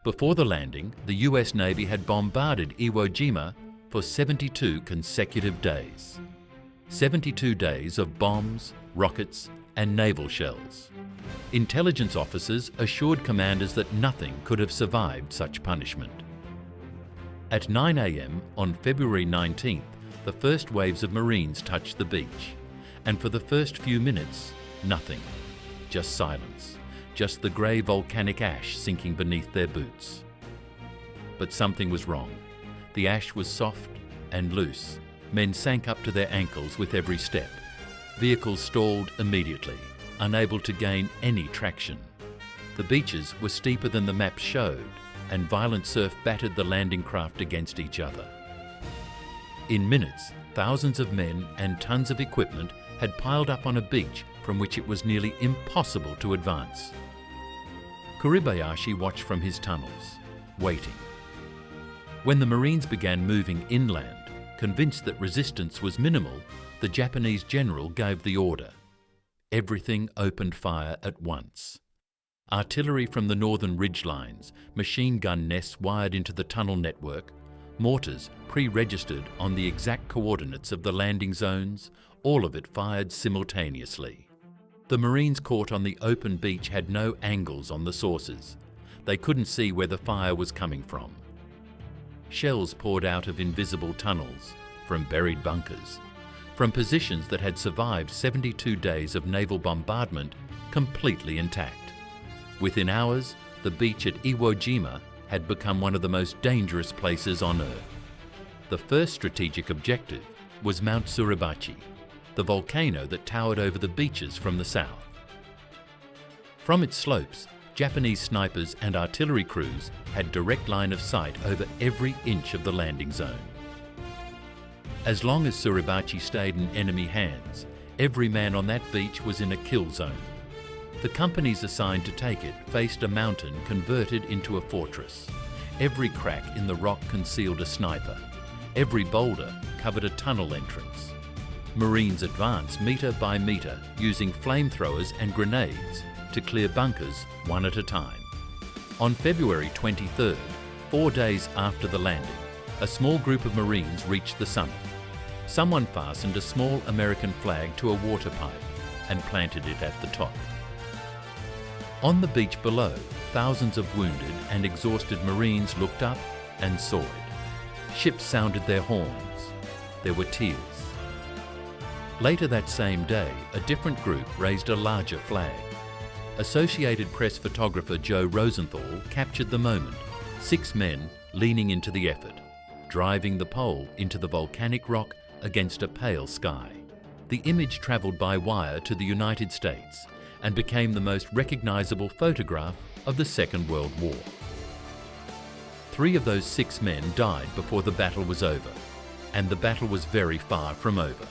Before the landing, the US Navy had bombarded Iwo Jima for 72 consecutive days. 72 days of bombs, rockets, and naval shells. Intelligence officers assured commanders that nothing could have survived such punishment. At 9 a.m. on February 19th, the first waves of Marines touched the beach, and for the first few minutes, nothing. Just silence. Just the grey volcanic ash sinking beneath their boots. But something was wrong. The ash was soft and loose. Men sank up to their ankles with every step. Vehicles stalled immediately, unable to gain any traction. The beaches were steeper than the maps showed, and violent surf battered the landing craft against each other. In minutes, thousands of men and tons of equipment had piled up on a beach from which it was nearly impossible to advance. Kuribayashi watched from his tunnels, waiting. When the Marines began moving inland, convinced that resistance was minimal, the Japanese general gave the order. Everything opened fire at once. Artillery from the northern ridgelines, machine gun nests wired into the tunnel network, mortars pre-registered on the exact coordinates of the landing zones, all of it fired simultaneously. The Marines caught on the open beach had no angles on the sources. They couldn't see where the fire was coming from. Shells poured out of invisible tunnels, from buried bunkers, from positions that had survived 72 days of naval bombardment completely intact. Within hours, the beach at Iwo Jima had become one of the most dangerous places on Earth. The first strategic objective was Mount Suribachi, the volcano that towered over the beaches from the south. From its slopes, Japanese snipers and artillery crews had direct line of sight over every inch of the landing zone. As long as Suribachi stayed in enemy hands, every man on that beach was in a kill zone. The companies assigned to take it faced a mountain converted into a fortress. Every crack in the rock concealed a sniper. Every boulder covered a tunnel entrance. Marines advanced metre by metre using flamethrowers and grenades to clear bunkers one at a time. On February 23rd, 4 days after the landing, a small group of Marines reached the summit. Someone fastened a small American flag to a water pipe and planted it at the top. On the beach below, thousands of wounded and exhausted Marines looked up and saw it. Ships sounded their horns. There were tears. Later that same day, a different group raised a larger flag. Associated Press photographer Joe Rosenthal captured the moment, 6 men leaning into the effort, driving the pole into the volcanic rock against a pale sky. The image travelled by wire to the United States and became the most recognizable photograph of the Second World War. 3 of those 6 men died before the battle was over, and the battle was very far from over.